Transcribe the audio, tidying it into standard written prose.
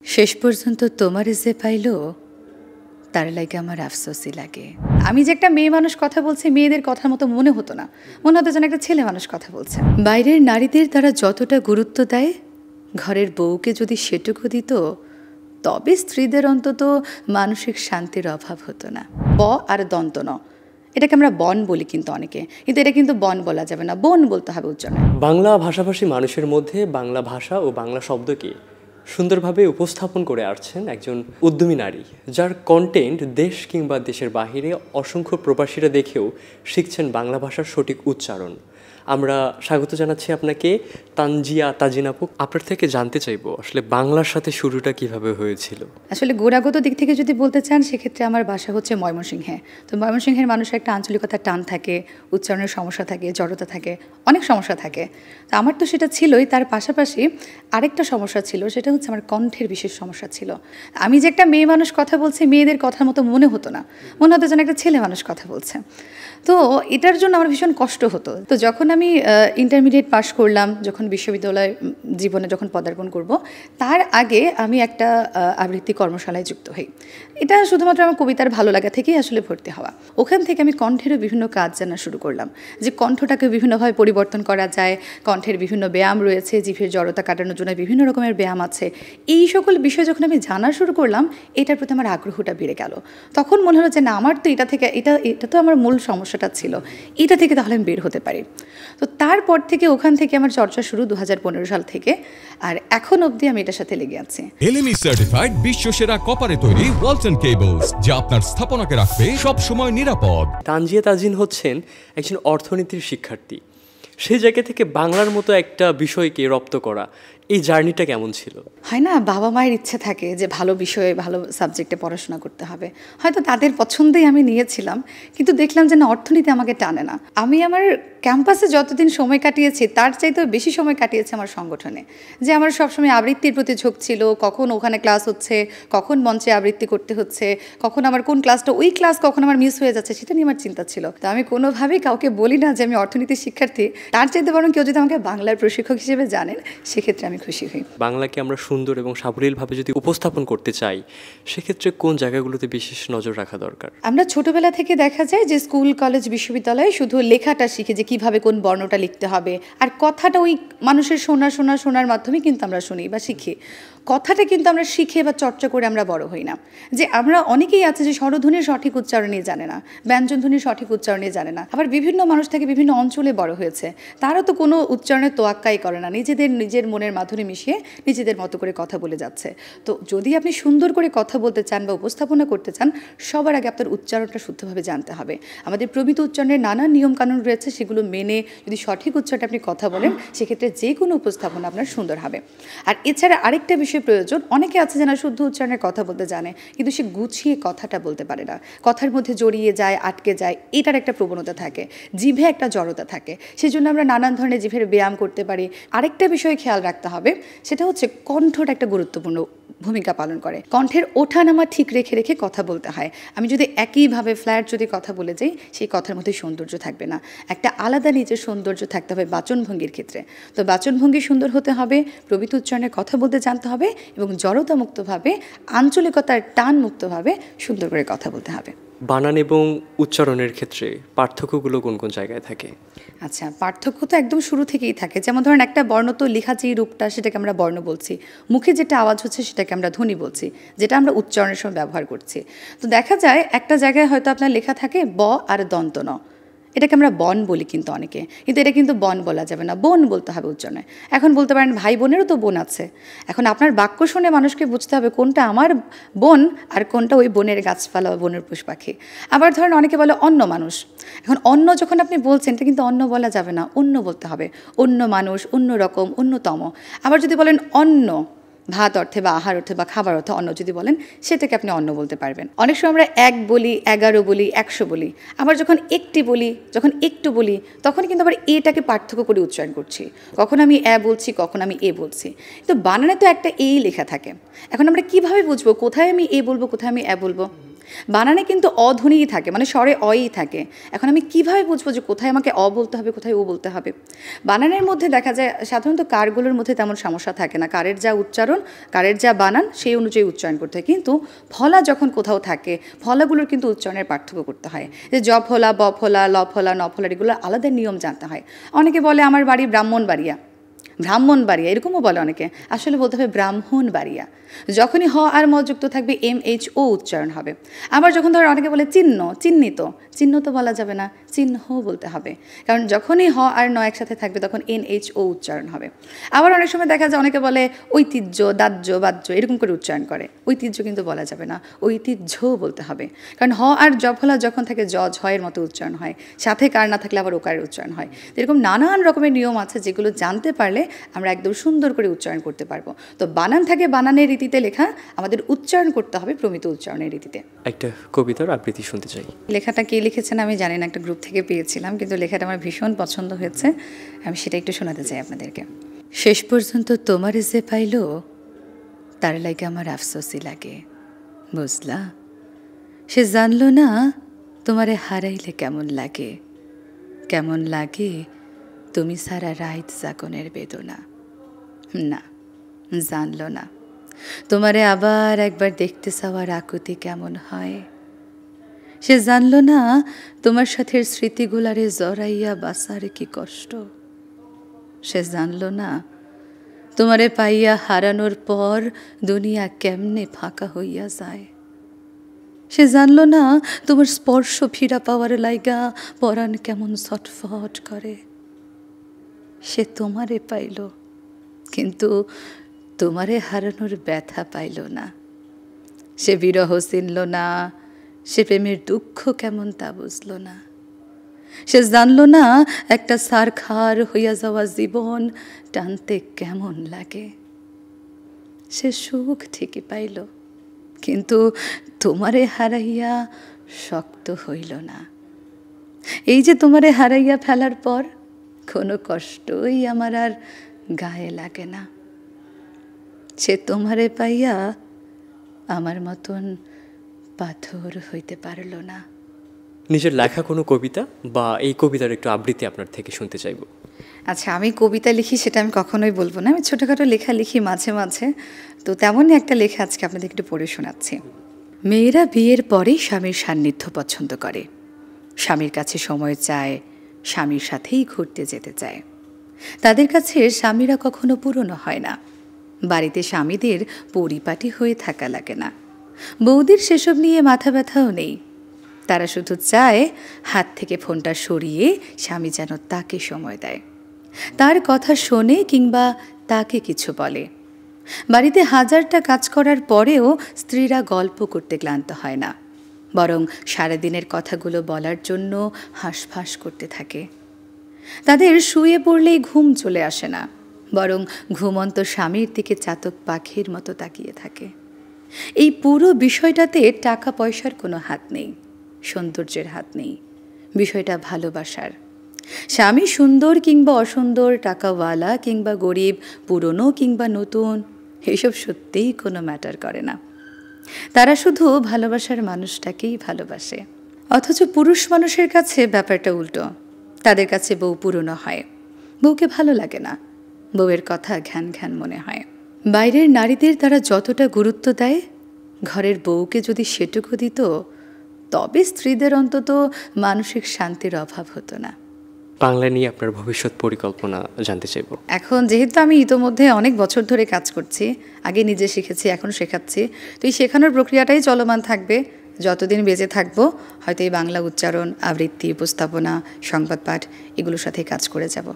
শেষ পর্যন্ত তোমারে যে পাইল তার লাগে আমার আফসোসই লাগে। আমি যে একটা মেয়ে মানুষ কথা বলছি, মেয়েদের কথার মতো মনে হতো না, মনে হতো যেন একটা ছেলে মানুষ কথা বলছে। বাইরের নারীদের তারা যতটা গুরুত্ব দেয়, ঘরের বউকে যদি সেটুকু দিত, তবে স্ত্রীদের অন্তত মানসিক শান্তির অভাব হতো না। ব আর দন্ত ন, এটাকে আমরা বন বলি কিন্তু অনেকে, কিন্তু এটা কিন্তু বন বলা যাবে না, বোন বলতে হবে উচ্চারণে। বাংলা ভাষাভাষী মানুষের মধ্যে বাংলা ভাষা ও বাংলা শব্দকে সুন্দরভাবে উপস্থাপন করে আসছেন একজন উদ্যমী নারী, যার কন্টেন্ট দেশ কিংবা দেশের বাহিরে অসংখ্য প্রবাসীরা দেখেও শিখছেন বাংলা ভাষার সঠিক উচ্চারণ। আমরা স্বাগত জানাচ্ছি আপনাকে তানজিয়া তাজিন আপু। আপনার থেকে জানতে চাইবো আসলে বাংলার সাথে শুরুটা কিভাবে হয়েছিল। আসলে গোড়াগত দিক থেকে যদি বলতে চান, সেক্ষেত্রে আমার বাসা হচ্ছে ময়মনসিংহে। তো ময়মনসিংহের মানুষের একটা আঞ্চলিকতার টান থাকে, উচ্চারণের সমস্যা থাকে, জড়তা থাকে, অনেক সমস্যা থাকে। তো আমার তো সেটা ছিলই, তার পাশাপাশি আরেকটা সমস্যা ছিল, সেটা হচ্ছে আমার কণ্ঠের বিশেষ সমস্যা ছিল। আমি যে একটা মেয়ে মানুষ কথা বলছি, মেয়েদের কথার মতো মনে হতো না, মনে হতো যেন একটা ছেলে মানুষ কথা বলছে। তো এটার জন্য আমার ভীষণ কষ্ট হতো। তো যখন আমি ইন্টারমিডিয়েট পাশ করলাম, যখন বিশ্ববিদ্যালয় জীবনে যখন পদার্পণ করব, তার আগে আমি একটা আবৃত্তি কর্মশালায় যুক্ত হই। এটা শুধুমাত্র আমার কবিতার ভালো লাগা থেকেই আসলে ভর্তি হওয়া। ওখান থেকে আমি কণ্ঠেরও বিভিন্ন কাজ জানা শুরু করলাম, যে কণ্ঠটাকে বিভিন্নভাবে পরিবর্তন করা যায়, কণ্ঠের বিভিন্ন ব্যায়াম রয়েছে, জিভের জড়তা কাটানোর জন্য বিভিন্ন রকমের ব্যায়াম আছে। এই সকল বিষয় যখন আমি জানা শুরু করলাম, এটার প্রতি আমার আগ্রহটা বেড়ে গেল। তখন মনে হলো যে না, আমার তো এটা থেকে এটা তো আমার মূল সমস্যাটা ছিল, এটা থেকে তাহলে আমি বের হতে পারি। তো তারপর থেকে ওখান থেকে আমার চর্চা শুরু 2015 সাল থেকে, আর এখন অবধি আমি এটার সাথে লেগে আছি। এলএমই সার্টিফাইড বিশ্বসেরা কপারে তৈরি ওয়ালটন কেবলস, যা আপনার স্থাপনাকে রাখবে সব সময় নিরাপদ। তানজিয়া তাজিন হচ্ছেন একজন অর্থনীতির শিক্ষার্থী। সেই জায়গা থেকে বাংলার মতো একটা বিষয়কে রপ্ত করা, এই জার্নিটা কেমন ছিল? হয় না, বাবা মায়ের ইচ্ছে থাকে যে ভালো বিষয়ে ভালো সাবজেক্টে পড়াশোনা করতে হবে, হয়তো তাদের পছন্দেই আমি নিয়েছিলাম, কিন্তু দেখলাম যে না, অর্থনীতি আমাকে টানে না। আমি আমার ক্যাম্পাসে যতদিন সময় কাটিয়েছি, তার চাইতেও বেশি সময় কাটিয়েছি আমার সংগঠনে, যে আমার সবসময় আবৃত্তির প্রতি ঝোঁক ছিল। কখন ওখানে ক্লাস হচ্ছে, কখন মঞ্চে আবৃত্তি করতে হচ্ছে, কখন আমার কোন ক্লাসটা, ওই ক্লাস কখন আমার মিস হয়ে যাচ্ছে, সেটা নিয়ে আমার চিন্তা ছিল। তো আমি কোনোভাবেই কাউকে বলি না যে আমি অর্থনীতির শিক্ষার্থী। তার চাইতে বরং কেউ যদি আমাকে বাংলার প্রশিক্ষক হিসেবে জানেন, সেক্ষেত্রে আমি খুশি হই। বাংলাকে আমরা সুন্দর এবং সাবলীলভাবে যদি উপস্থাপন করতে চাই, সেক্ষেত্রে কোন জায়গাগুলোতে বিশেষ নজর রাখা দরকার? আমরা ছোটবেলা থেকে দেখা যায় যে স্কুল কলেজ বিশ্ববিদ্যালয়ে শুধু লেখাটা শিখে, যে কিভাবে কোন বর্ণটা লিখতে হবে, আর কথাটা ওই মানুষের শোনার মাধ্যমে কিন্তু আমরা শুনি বা শিখি। কথাটা কিন্তু আমরা শিখে বা চর্চা করে আমরা বড় হই না। যে আমরা অনেকেই আছে যে স্বরধ্বনির সঠিক উচ্চারণে জানে না, ব্যঞ্জনধ্বনির সঠিক উচ্চারণে জানে না। আবার বিভিন্ন মানুষ থেকে বিভিন্ন অঞ্চলে বড় হয়েছে, তারা তো কোনো উচ্চারণের তোয়াক্কাই করে না, নিজের মনের মাধুরী মিশিয়ে নিজেদের মতো করে কথা বলে যাচ্ছে। তো যদি আপনি সুন্দর করে কথা বলতে চান বা উপস্থাপনা করতে চান, সবার আগে আপনার উচ্চারণটা শুদ্ধভাবে জানতে হবে। আমাদের প্রমিত উচ্চারণের নানান নিয়মকানুন রয়েছে, সেগুলো মেনে যদি সঠিক উচ্চারণে আপনি কথা বলেন, সেক্ষেত্রে যে কোনো উপস্থাপনা আপনার সুন্দর হবে। আর এছাড়া আরেকটা বিষয় প্রয়োজন, অনেকে আছে যারা শুদ্ধ উচ্চারণের কথা বলতে জানে, কিন্তু সে গুছিয়ে কথাটা বলতে পারে না, কথার মধ্যে জড়িয়ে যায়, আটকে যায়, এটার একটা প্রবণতা থাকে, জিভে একটা জড়তা থাকে। সেই জন্য আমরা নানান ধরনের জিভের ব্যায়াম করতে পারি। আরেকটা বিষয় খেয়াল রাখতে হবে, সেটা হচ্ছে কণ্ঠটা একটা গুরুত্বপূর্ণ ভূমিকা পালন করে। কণ্ঠের ওঠানামা ঠিক রেখে রেখে কথা বলতে হয়। আমি যদি একইভাবে ফ্ল্যাট যদি কথা বলে যাই, সেই কথার মধ্যে সৌন্দর্য থাকবে না। একটা আলাদা নিজের সৌন্দর্য থাকতে হবে বাচনভঙ্গির ক্ষেত্রে। তো বাচনভঙ্গি সুন্দর হতে হবে, প্রমিত উচ্চারণে কথা বলতে জানতে হবে, এবং জড়তা মুক্তভাবে, আঞ্চলিকতার টান মুক্তভাবে সুন্দর করে কথা বলতে হবে। বানান এবং উচ্চারণের ক্ষেত্রে পার্থক্যগুলো কোন কোন জায়গায় থাকে? আচ্ছা, পার্থক্য তো একদম শুরু থেকেই থাকে। যেমন ধরেন, একটা বর্ণ তো লেখা যেই রূপটা, সেটাকে আমরা বর্ণ বলছি, মুখে যেটা আওয়াজ হচ্ছে সেটাকে আমরা ধ্বনি বলছি, যেটা আমরা উচ্চারণের সময় ব্যবহার করছি। তো দেখা যায় একটা জায়গায় হয়তো আপনার লেখা থাকে ব আর দন্ত ন, এটাকে আমরা বন বলি কিন্তু অনেকে, কিন্তু এটা কিন্তু বন বলা যাবে না, বোন বলতে হবে উচ্চারণে। এখন বলতে পারেন ভাই বোনেরও তো বোন আছে। এখন আপনার বাক্য শুনে মানুষকে বুঝতে হবে কোনটা আমার বোন আর কোনটা ওই বনের গাছপালা বা বনের পশু পাখি। আবার ধরেন অনেকে বলে অন্য মানুষ। এখন অন্য যখন আপনি বলছেন, এটা কিন্তু অন্য বলা যাবে না, অন্য বলতে হবে। অন্য মানুষ, অন্য রকম, অন্যতম। আবার যদি বলেন অন্ন, ভাত অর্থে বা আহার অর্থে বা খাবার অর্থে অন্ন যদি বলেন, সেটাকে আপনি অন্ন বলতে পারবেন। অনেক সময় আমরা 1 বলি, 11 বলি, 100 বলি। আবার যখন একটি বলি, যখন একটু বলি, তখন কিন্তু আবার এটাকে পার্থক্য করে উচ্চারণ করছি। কখন আমি বলছি, কখন আমি এ বলছি। তো বানানে তো একটা এই লেখা থাকে। এখন আমরা কিভাবে বুঝবো কোথায় আমি এ বলবো, কোথায় আমি বলবো? বানানে কিন্তু অধ্বনিই থাকে, মানে স্বরে অই থাকে। এখন আমি কিভাবে বুঝবো যে কোথায় আমাকে অ বলতে হবে, কোথায় ও বলতে হবে? বানানের মধ্যে দেখা যায় সাধারণত কারগুলোর মধ্যে তেমন সমস্যা থাকে না, কারের যা উচ্চারণ, কারের যা বানান সেই অনুযায়ী উচ্চারণ করতে হয়। কিন্তু ফলা যখন কোথাও থাকে, ফলাগুলোর কিন্তু উচ্চারণের পার্থক্য করতে হয়। যে জ ফলা, ব ফলা, ল ফলা, ন ফলা, এগুলো আলাদা নিয়ম জানতে হয়। অনেকে বলে আমার বাড়ি ব্রাহ্মণবাড়িয়া, এরকমও বলে অনেকে, আসলে বলতে হবে ব্রাহ্মণবাড়িয়া। যখনই হ আর ম যুক্ত থাকবে MHO উচ্চারণ হবে। আবার যখন ধর অনেকে বলে চিহ্নিত তো বলা যাবে না, চিহ্ন বলতে হবে, কারণ যখনই হ আর ন একসাথে থাকবে তখন NHO উচ্চারণ হবে। আবার অনেক সময় দেখা যায় অনেকে বলে ঐতিহ্য, দাহ্য, বাহ্য এরকম করে উচ্চারণ করে। ঐতিহ্য কিন্তু বলা যাবে না, ঐতিহ্য বলতে হবে, কারণ হ আর জ ফলা যখন থাকে ঝয়ের মতো উচ্চারণ হয়, সাথে কার না থাকলে আবার ওকারের উচ্চারণ হয়। এরকম নানান রকমের নিয়ম আছে যেগুলো জানতে পারলে আমরা একদম সুন্দর করে উচ্চারণ করতে পারবো। তো বানান থাকে বানানের রীতিতে লেখা, আমাদের উচ্চারণ করতে হবে প্রমিত উচ্চারণের রীতিতে। একটা কবিতার আবৃত্তি শুনতে চাই। লেখাটা কে লিখেছেন আমি জানি না, একটা গ্রুপ থেকে পেয়েছিলাম, কিন্তু লেখাটা আমার ভীষণ পছন্দ হয়েছে, আমি সেটা একটু শোনাতে চাই আপনাদেরকে। শেষ পর্যন্ত তোমারে যে পাইল, তার লাগে আমার আফসোসই লাগে, বুঝলা? সে জানলো না তোমারে হারাইলে কেমন লাগে, কেমন লাগে তুমি সারা রাত জাগনের বেদনা। না, জানলো না তোমারে আবার একবার দেখতে চাওয়ার আকুতি কেমন হয়। সে জানলো না তোমার সাথে স্মৃতিগুলারে জড়াইয়া বাঁচার কি কষ্ট। সে জানলো না তোমারে পাইয়া হারানোর পর দুনিয়া কেমনে ফাঁকা হইয়া যায়। সে জানলো না তোমার স্পর্শ ফিরা পাওয়ার লাইগা পরাণ কেমন ছটফট করে। সে তোমারে পাইল, কিন্তু তোমারে হারানোর ব্যথা পাইল না। সে বিরহ চিনল না, সে প্রেমের দুঃখ কেমন তা বুঝল না। সে জানল না একটা সারখার হইয়া যাওয়া জীবন টানতে কেমন লাগে। সে সুখ ঠিকই পাইল, কিন্তু তোমারে হারাইয়া শক্ত হইল না। এই যে তোমারে হারাইয়া ফেলার পর কোনো কষ্টই আমার আর গায়ে লাগে না। সে তোমারে পাইয়া আমার মতন পাথর হইতে পারল না। নিজের লেখা কোনো কবিতা বা এই কবিতার একটু আবৃত্তি আপনার থেকে শুনতে চাইব। আচ্ছা, আমি কবিতা লিখি সেটা আমি কখনোই বলবো না, আমি ছোটোখাটো লেখা লিখি মাঝে মাঝে। তো তেমনই একটা লেখা আজকে আপনাদের একটু পড়ে শোনাচ্ছি। মেয়েরা বিয়ের পরেই স্বামীর সান্নিধ্য পছন্দ করে, স্বামীর কাছে সময় চায়, স্বামীর সাথেই ঘুরতে যেতে চায়। তাদের কাছে স্বামীরা কখনো পুরনো হয় না, বাড়িতে স্বামীদের পরিপাটি হয়ে থাকা লাগে না। বৌদির সেসব নিয়ে মাথা ব্যথাও নেই, তারা শুধু চায় হাত থেকে ফোনটা সরিয়ে স্বামী যেন তাকে সময় দেয়, তার কথা শোনে কিংবা তাকে কিছু বলে। বাড়িতে হাজারটা কাজ করার পরেও স্ত্রীরা গল্প করতে ক্লান্ত হয় না, বরং সারাদিনের কথাগুলো বলার জন্য হাঁসফাঁস করতে থাকে। তাদের শুয়ে পড়লেই ঘুম চলে আসে না, বরং ঘুমন্ত স্বামীর দিকে চাতক পাখির মতো তাকিয়ে থাকে। এই পুরো বিষয়টাতে টাকা পয়সার কোনো হাত নেই, সৌন্দর্যের হাত নেই, বিষয়টা ভালোবাসার। স্বামী সুন্দর কিংবা অসুন্দর, টাকাওয়ালা কিংবা গরিব, পুরনো কিংবা নতুন, এসব সত্যিই কোনো ম্যাটার করে না। তারা শুধু ভালোবাসার মানুষটাকেই ভালোবাসে। অথচ পুরুষ মানুষের কাছে ব্যাপারটা উল্টো, তাদের কাছে বউ পুরনো হয়, বউকে ভালো লাগে না, বউয়ের কথা ঘ্যান ঘ্যান মনে হয়। বাইরের নারীদের তারা যতটা গুরুত্ব দেয়, ঘরের বউকে যদি সেটুকু দিত, তবে স্ত্রীদের অন্তত মানসিক শান্তির অভাব হতো না। বাংলা নিয়ে আপনার ভবিষ্যৎ পরিকল্পনা জানতে চাইব। এখন যেহেতু আমি ইতোমধ্যে অনেক বছর ধরে কাজ করছি, আগে নিজে শিখেছি, এখন শেখাচ্ছি, তো এই শেখানোর প্রক্রিয়াটাই চলমান থাকবে। যতদিন বেঁচে থাকবো হয়তো এই বাংলা উচ্চারণ, আবৃত্তি, উপস্থাপনা, সংবাদ পাঠ এগুলোর সাথে কাজ করে যাব।